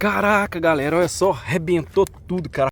Caraca, galera, olha só, arrebentou tudo, cara.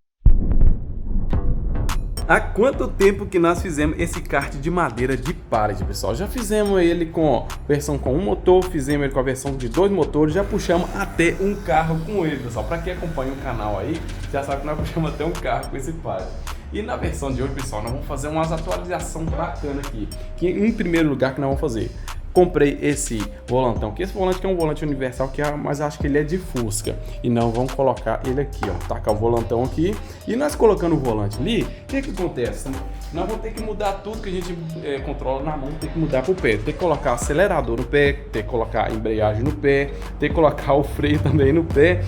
Há quanto tempo que nós fizemos esse kart de madeira de pallet, pessoal? Já fizemos ele com versão com um motor, fizemos ele com a versão de 2 motores, já puxamos até um carro com ele, pessoal. Para quem acompanha o canal aí, já sabe que nós puxamos até um carro com esse pallet. E na versão de hoje, pessoal, nós vamos fazer umas atualizações bacanas aqui. Que em primeiro lugar que nós vamos fazer, comprei esse volantão, que esse volante que é um volante universal, mas acho que ele é de Fusca. E não, vamos colocar ele aqui, ó, tacar o volantão aqui. E nós colocando o volante ali, o que acontece? Nós vamos ter que mudar tudo que a gente controla na mão, tem que mudar pro pé. Tem que colocar acelerador no pé, tem que colocar a embreagem no pé, tem que colocar o freio também no pé.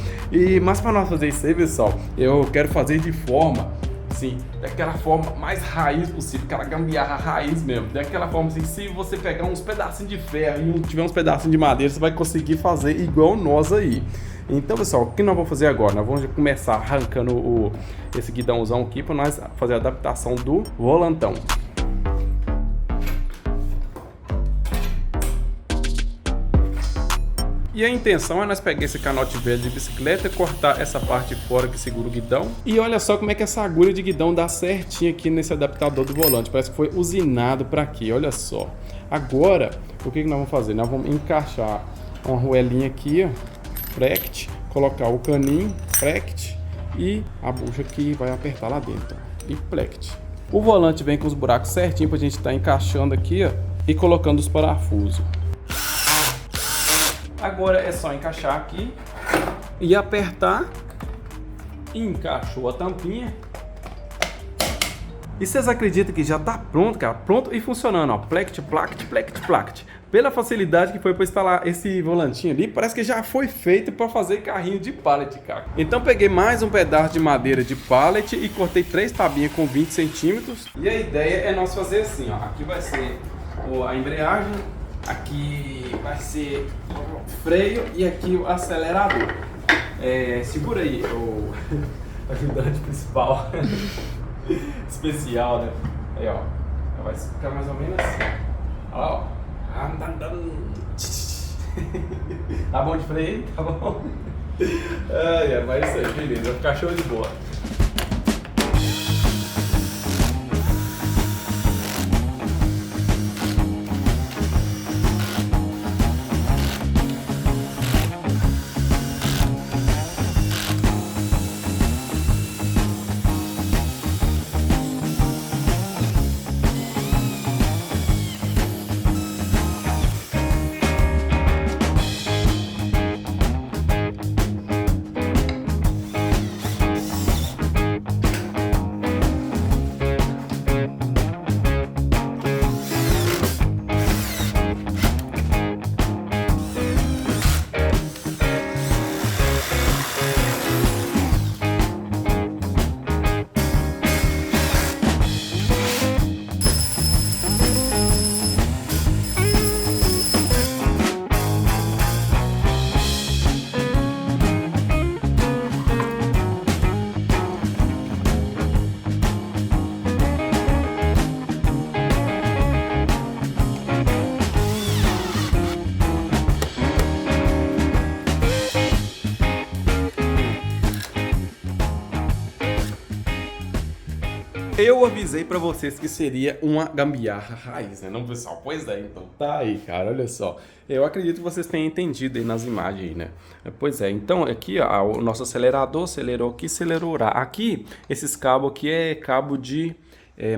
Mas para nós fazer isso aí, pessoal, eu quero fazer de forma assim, daquela forma mais raiz possível, aquela gambiarra raiz mesmo, daquela forma assim, se você pegar uns pedacinhos de ferro e tiver uns pedacinhos de madeira, você vai conseguir fazer igual nós aí. Então, pessoal, o que nós vamos fazer agora? Nós vamos começar arrancando esse guidãozão aqui para nós fazer a adaptação do volantão. E a intenção é nós pegar esse canote velho de bicicleta e cortar essa parte fora que segura o guidão. E olha só como é que essa agulha de guidão dá certinho aqui nesse adaptador do volante. Parece que foi usinado para aqui, olha só. Agora, o que nós vamos fazer? Nós vamos encaixar uma arruelinha aqui, ó, frect, colocar o caninho, frect, e a bucha que vai apertar lá dentro, ó, e flect. O volante vem com os buracos certinho pra gente estar encaixando aqui, ó, e colocando os parafusos. Agora é só encaixar aqui e apertar. Encaixou a tampinha. E vocês acreditam que já tá pronto, cara? Pronto e funcionando, ó. Plect, plact, plect, plact. Pela facilidade que foi para instalar esse volantinho ali, parece que já foi feito para fazer carrinho de pallet, cara. Então peguei mais um pedaço de madeira de pallet e cortei 3 tabinhas com 20 centímetros. E a ideia é nós fazer assim, ó. Aqui vai ser a embreagem. Aqui vai ser o freio e aqui o acelerador. Segura aí o ajudante principal especial, né? Aí, ó, vai ficar mais ou menos assim. Olha lá, ó. Tá bom de freio? Tá bom? Vai isso aí, beleza, vai ficar show de bola. Eu avisei pra vocês que seria uma gambiarra raiz, né, não, pessoal? Pois é, então tá aí, cara, olha só. Eu acredito que vocês tenham entendido aí nas imagens aí, né? Pois é, então aqui, ó, o nosso acelerador acelerou aqui, acelerou lá. Aqui, esses cabos aqui é cabo de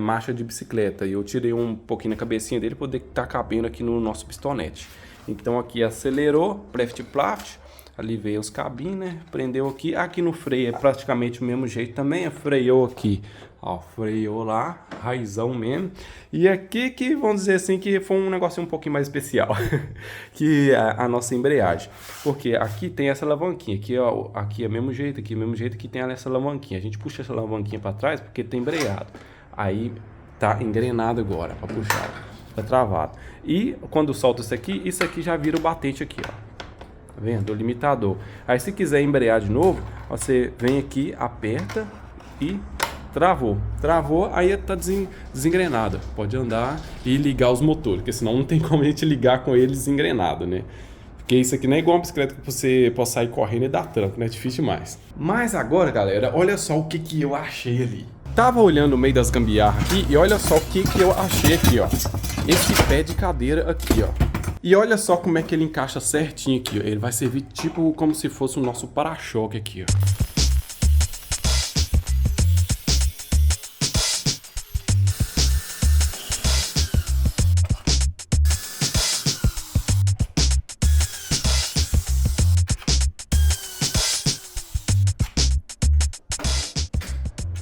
marcha de bicicleta. E eu tirei um pouquinho na cabecinha dele para poder estar cabendo aqui no nosso pistonete. Então aqui acelerou, pleft, plaft. Ali veio os cabinhos, né? Prendeu aqui. Aqui no freio é praticamente o mesmo jeito também. Freou aqui, ó, freou lá, raizão mesmo. E aqui que, vamos dizer assim, que foi um negocinho um pouquinho mais especial. Que a nossa embreagem. Porque aqui tem essa alavanquinha. Aqui, ó, aqui é o mesmo jeito, aqui é o mesmo jeito que tem essa alavanquinha. A gente puxa essa alavanquinha para trás porque tem embreado. Aí tá engrenado agora, para puxar. Tá travado. E quando solta isso aqui já vira o batente aqui, ó. Tá vendo? O limitador. Aí se quiser embrear de novo, você vem aqui, aperta e travou. Travou, aí tá desengrenado. Pode andar e ligar os motores, porque senão não tem como a gente ligar com ele desengrenado, né? Porque isso aqui não é igual uma bicicleta que você pode sair correndo e dar tranco, né? É difícil demais. Mas agora, galera, olha só o que eu achei ali. Tava olhando no meio das gambiarras aqui e olha só o que eu achei aqui, ó. Esse pé de cadeira aqui, ó. E olha só como é que ele encaixa certinho aqui, ó. Ele vai servir tipo como se fosse o nosso para-choque aqui, ó.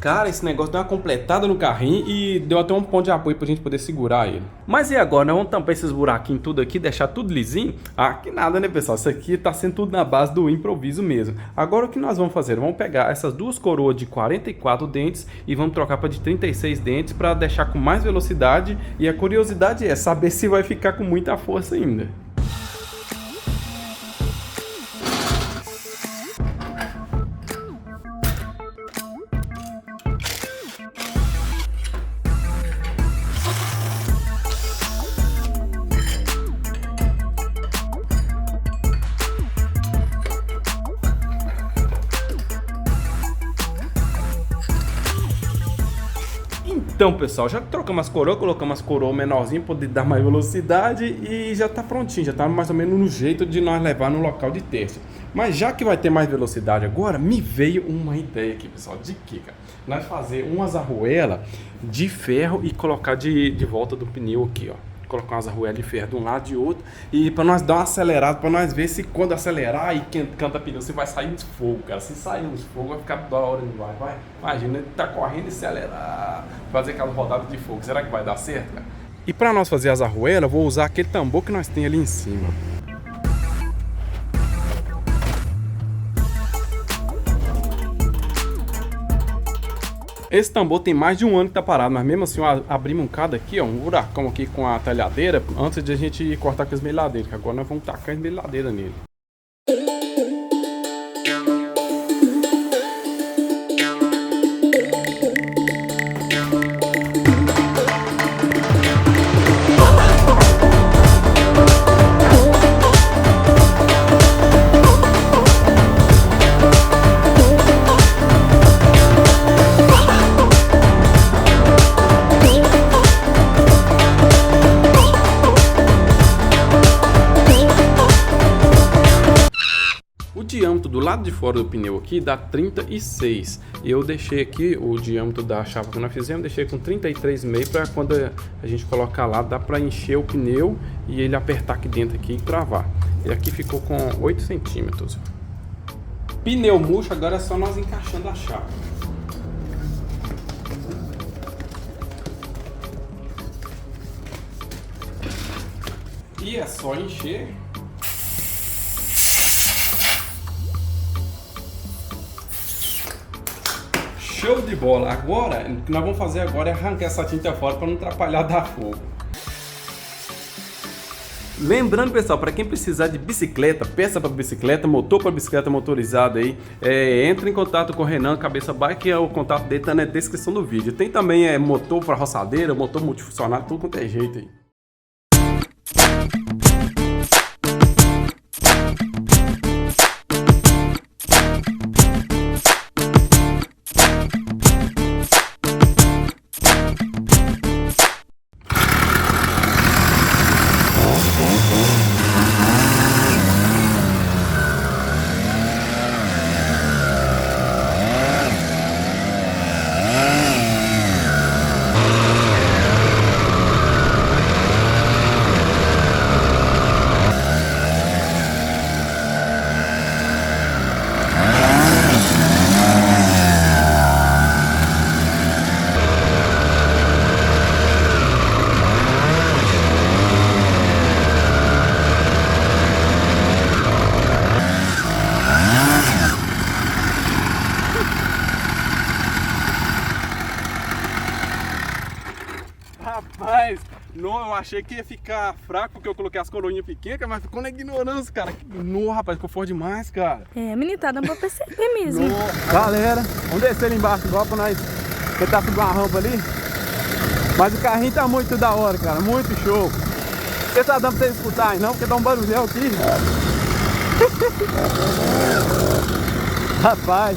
Cara, esse negócio deu uma completada no carrinho e deu até um ponto de apoio pra gente poder segurar ele. Mas e agora? Nós vamos tampar esses buraquinhos tudo aqui, deixar tudo lisinho? Ah, que nada, né, pessoal? Isso aqui tá sendo tudo na base do improviso mesmo. Agora o que nós vamos fazer? Vamos pegar essas duas coroas de 44 dentes e vamos trocar para de 36 dentes para deixar com mais velocidade. E a curiosidade é saber se vai ficar com muita força ainda. Então, pessoal, já trocamos as coroas, colocamos as coroas menorzinhas para poder dar mais velocidade e já tá prontinho, já tá mais ou menos no jeito de nós levar no local de teste. Mas já que vai ter mais velocidade agora, me veio uma ideia aqui, pessoal. De que, cara? Nós fazer umas arruelas de ferro e colocar de volta do pneu aqui, ó. Colocar umas arruelas de ferro de um lado e de outro e para nós dar uma acelerada, para nós ver se quando acelerar e canta pneu, se vai sair uns fogo, cara. Se sair uns fogo, vai ficar da hora, não vai? Imagina, ele tá correndo e acelerar, fazer aquela rodada de fogo. Será que vai dar certo, cara? E para nós fazer as arruelas, eu vou usar aquele tambor que nós tem ali em cima. Esse tambor tem mais de um ano que tá parado, mas mesmo assim abrimos um cada aqui, ó, um buracão aqui com a talhadeira, antes de a gente cortar com a esmelhadeira, que agora nós vamos tacar a esmelhadeira nele. O diâmetro do lado de fora do pneu aqui dá 36. Eu deixei aqui o diâmetro da chapa que nós fizemos, deixei com 33,5 para quando a gente colocar lá, dá para encher o pneu e ele apertar aqui dentro aqui e travar. E aqui ficou com 8 centímetros. Pneu murcho, agora é só nós encaixando a chapa. E é só encher. Show de bola! Agora, o que nós vamos fazer agora é arrancar essa tinta fora para não atrapalhar dar fogo. Lembrando, pessoal, para quem precisar de bicicleta, peça para bicicleta, motor para bicicleta motorizada aí, entre em contato com o Renan Cabeça Bike, o contato dele tá na descrição do vídeo. Tem também motor para roçadeira, motor multifuncional, tudo quanto é jeito aí. Rapaz, não, eu achei que ia ficar fraco porque eu coloquei as coroinhas pequenas, mas ficou na ignorância, cara. Não, rapaz, ficou forte demais, cara. É, menina, tá dando pra perceber mesmo. Galera, vamos descer ali embaixo igual pra nós tentar subir uma rampa ali. Mas o carrinho tá muito da hora, cara, muito show. Você tá dando pra vocês escutarem não? Porque dá um barulhão aqui. Rapaz.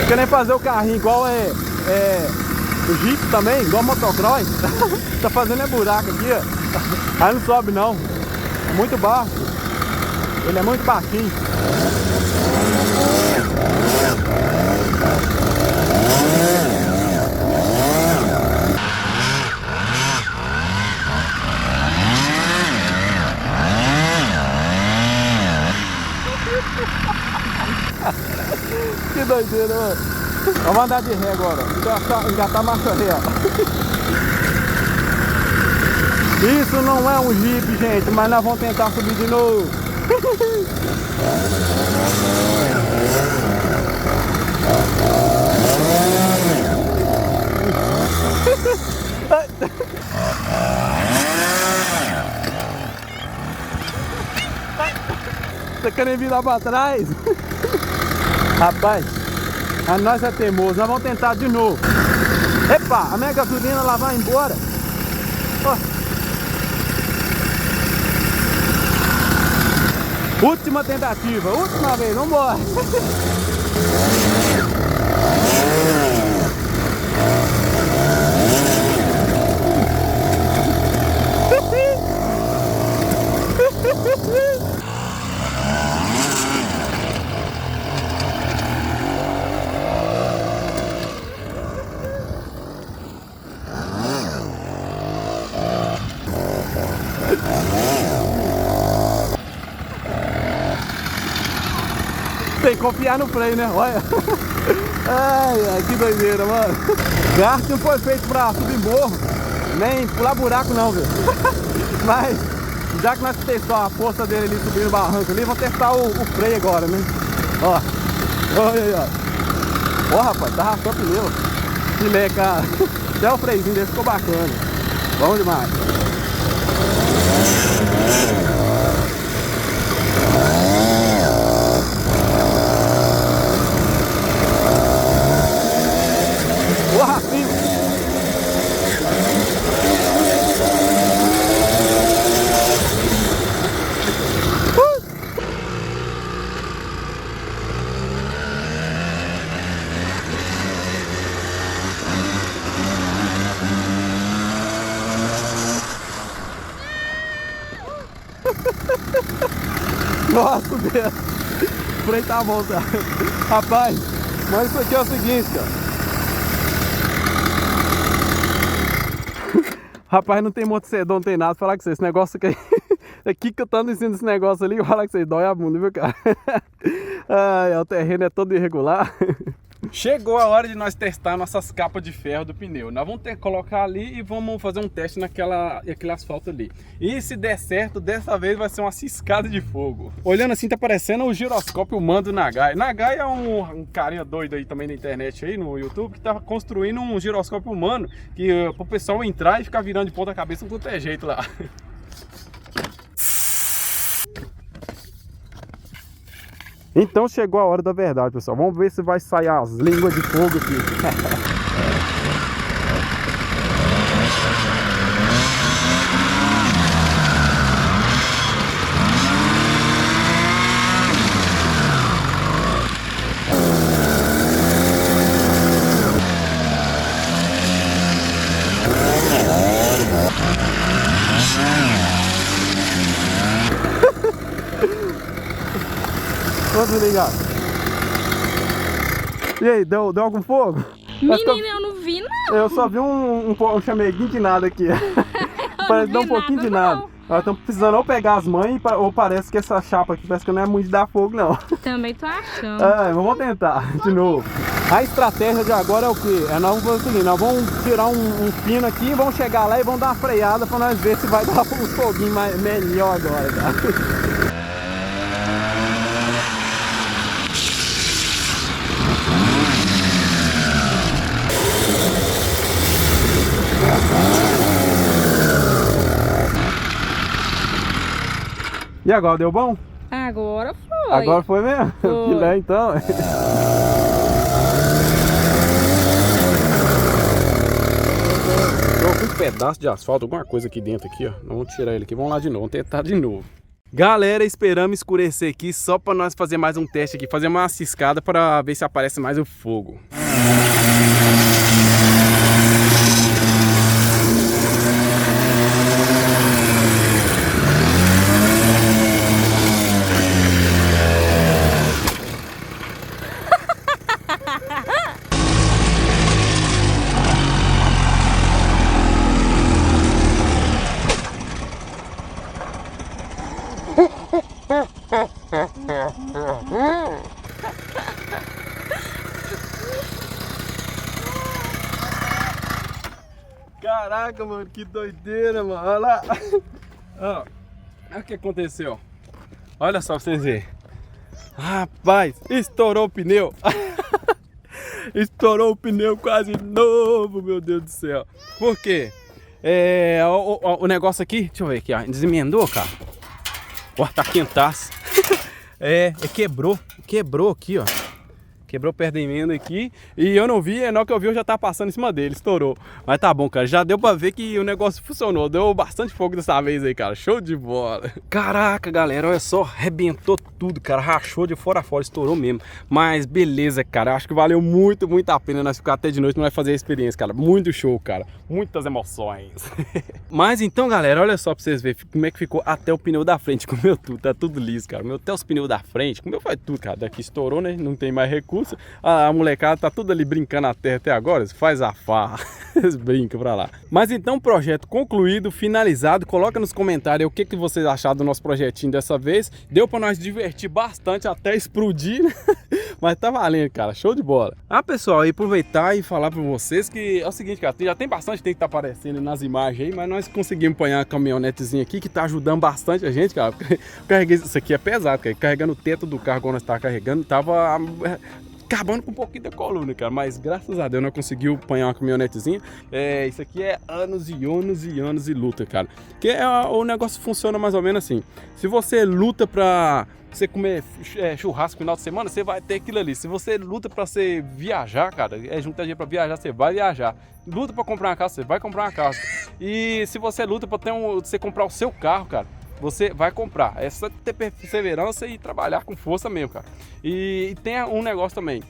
Querem fazer o carrinho igual o Jeep também, igual motocross. Tá fazendo buraco aqui, ó. Aí não sobe não. É muito baixo. Ele é muito baixinho. Que doideira, mano. Vamos andar de ré agora. Engatar a marcha ré, ó. Isso não é um Jeep, gente, mas nós vamos tentar subir de novo. Tá querendo virar pra trás? Rapaz, a nós é teimoso, nós vamos tentar de novo. Epa, a minha gasolina lá vai embora. Ó. Última tentativa, última vez, vamos embora. Tem que confiar no freio, né? Olha. Ai, que doideira, mano. Kart não foi feito pra subir morro, nem pular buraco não, viu? Mas, já que nós testamos a força dele ali subindo o barranco ali, vamos testar o freio agora, né? Ó. Olha aí, ó. Ó, rapaz, tá rachando o pneu. Filé, cara. Até o freiozinho dele ficou bacana. Bom demais. Nossa, Deus. O freio tá bom, tá? Rapaz, mas isso aqui é o seguinte, cara. Rapaz, não tem motocedor, não tem nada. Falar com vocês, esse negócio aqui. Aqui que eu tô em cima desse negócio ali, vou falar com vocês, dói a bunda, viu, cara? Ai, o terreno é todo irregular. Chegou a hora de nós testar nossas capas de ferro do pneu. Nós vamos ter que colocar ali e vamos fazer um teste naquele asfalto ali. E se der certo, dessa vez vai ser uma ciscada de fogo. Olhando assim, tá parecendo o giroscópio humano do Nagai. Nagai é um carinha doido aí também na internet, aí no YouTube, que tá construindo um giroscópio humano que pro pessoal entrar e ficar virando de ponta cabeça com qualquer jeito lá. Então chegou a hora da verdade, pessoal. Vamos ver se vai sair as línguas de fogo aqui. Vamos desligar. E aí, deu algum fogo? Menina, eu não vi, não. Eu só vi um chameguinho de nada aqui. Parece dar um pouquinho de nada. Nós estamos precisando ou pegar as mães ou parece que essa chapa aqui parece que não é muito de dar fogo, não. Também tô achando. Vamos tentar de novo. A estratégia de agora é o que? Nós vamos fazer o seguinte, nós vamos tirar um pino aqui, vamos chegar lá e vamos dar uma freada para nós ver se vai dar um foguinho melhor agora, tá? E agora, deu bom? Agora foi. Agora foi mesmo? Foi. Filé, então. Um pedaço de asfalto, alguma coisa aqui dentro aqui, ó. Vamos tirar ele aqui, vamos lá de novo, vamos tentar de novo. Galera, esperamos escurecer aqui só para nós fazer mais um teste aqui, fazer uma ciscada para ver se aparece mais o fogo. Caraca, mano, que doideira, mano. Olha lá. Ó, olha o que aconteceu. Olha só pra vocês verem. Rapaz, estourou o pneu. Estourou o pneu quase novo, meu Deus do céu. Por quê? O negócio aqui, deixa eu ver aqui, ó. Desemendou, cara. Ó, tá quentaço. Quebrou aqui, ó. Quebrou perto da emenda aqui. E eu não vi, na hora que eu vi eu já tava passando em cima dele, estourou. Mas tá bom, cara, já deu pra ver que o negócio funcionou. Deu bastante fogo dessa vez aí, cara, show de bola. Caraca, galera, olha só, arrebentou tudo, cara, rachou de fora a fora, estourou mesmo. Mas beleza, cara, acho que valeu muito a pena nós ficar até de noite, nós fazer a experiência, cara. Muito show, cara, muitas emoções. Mas então, galera, olha só pra vocês verem como é que ficou até o pneu da frente. Comeu tudo, tá tudo liso, cara. Até os pneus da frente, comeu foi tudo, cara. Daqui estourou, né, não tem mais recurso. A molecada tá tudo ali brincando na terra até agora, faz a farra, eles brincam pra lá. Mas então, projeto concluído, finalizado, coloca nos comentários o que vocês acharam do nosso projetinho dessa vez. Deu pra nós divertir bastante, até explodir, né? Mas tá valendo, cara, show de bola. Pessoal, e aproveitar e falar pra vocês que é o seguinte, cara, já tem bastante tempo que tá aparecendo nas imagens aí, mas nós conseguimos apanhar a caminhonetezinha aqui que tá ajudando bastante a gente, cara. Carreguei, isso aqui é pesado, cara, carregando o teto do carro quando nós tava carregando, tava acabando com um pouquinho da coluna, cara, mas graças a Deus nós conseguimos apanhar uma caminhonetezinha. Isso aqui é anos e anos e anos de luta, cara. Que o negócio funciona mais ou menos assim. Se você luta pra você comer churrasco no final de semana, você vai ter aquilo ali. Se você luta pra você viajar, cara, juntar dinheiro pra viajar, você vai viajar. Luta pra comprar uma casa, você vai comprar uma casa. E se você luta pra você comprar o seu carro, cara, você vai comprar. É só ter perseverança e trabalhar com força mesmo, cara. E tem um negócio também.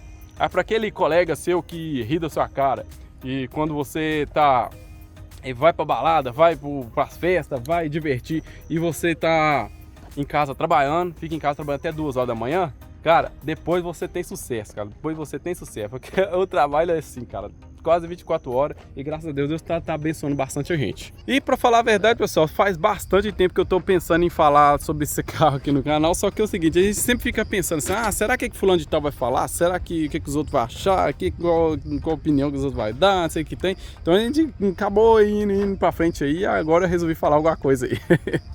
Para aquele colega seu que ri da sua cara e quando você vai pra balada, vai pras festas, vai divertir e você tá em casa trabalhando, fica em casa trabalhando até 2 horas da manhã, cara, depois você tem sucesso, cara. Depois você tem sucesso, porque o trabalho é assim, cara, quase 24 horas e graças a Deus Deus tá abençoando bastante a gente. E pra falar a verdade, pessoal, faz bastante tempo que eu tô pensando em falar sobre esse carro aqui no canal, só que é o seguinte, a gente sempre fica pensando assim, será que fulano de tal vai falar? Será que o que os outros vão achar? Qual opinião que os outros vão dar? Não sei o que tem. Então a gente acabou indo pra frente aí e agora eu resolvi falar alguma coisa aí.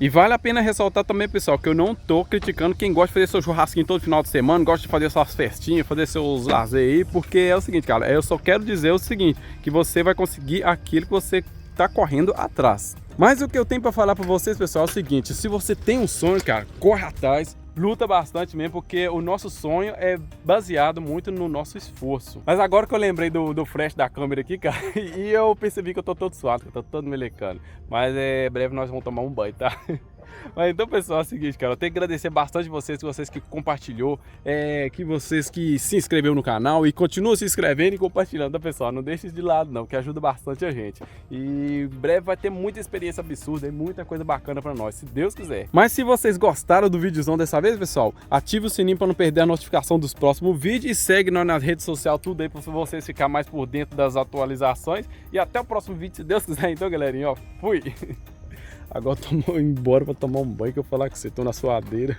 E vale a pena ressaltar também, pessoal, que eu não tô criticando quem gosta de fazer seu churrasquinho todo final de semana, gosta de fazer suas festinhas, fazer seus lazer aí, porque é o seguinte, cara, eu só quero dizer o seguinte, que você vai conseguir aquilo que você tá correndo atrás. Mas o que eu tenho para falar para vocês, pessoal, é o seguinte, se você tem um sonho, cara, corre atrás, luta bastante mesmo, porque o nosso sonho é baseado muito no nosso esforço. Mas agora que eu lembrei do flash da câmera aqui, cara, e eu percebi que eu tô todo suado, que eu tô todo melecando. Mas breve nós vamos tomar um banho, tá? Mas então, pessoal, é o seguinte, cara, eu tenho que agradecer bastante vocês que compartilhou, que vocês que se inscreveu no canal e continuam se inscrevendo e compartilhando, tá, pessoal? Não deixe de lado não, que ajuda bastante a gente. E em breve vai ter muita experiência absurda e muita coisa bacana pra nós, se Deus quiser. Mas se vocês gostaram do videozão dessa vez, pessoal, ative o sininho pra não perder a notificação dos próximos vídeos e segue nós nas redes sociais, tudo aí pra vocês ficar mais por dentro das atualizações. E até o próximo vídeo, se Deus quiser. Então, galerinha, ó, fui! Agora eu tô embora pra tomar um banho, que eu vou falar com você, tô na suadeira.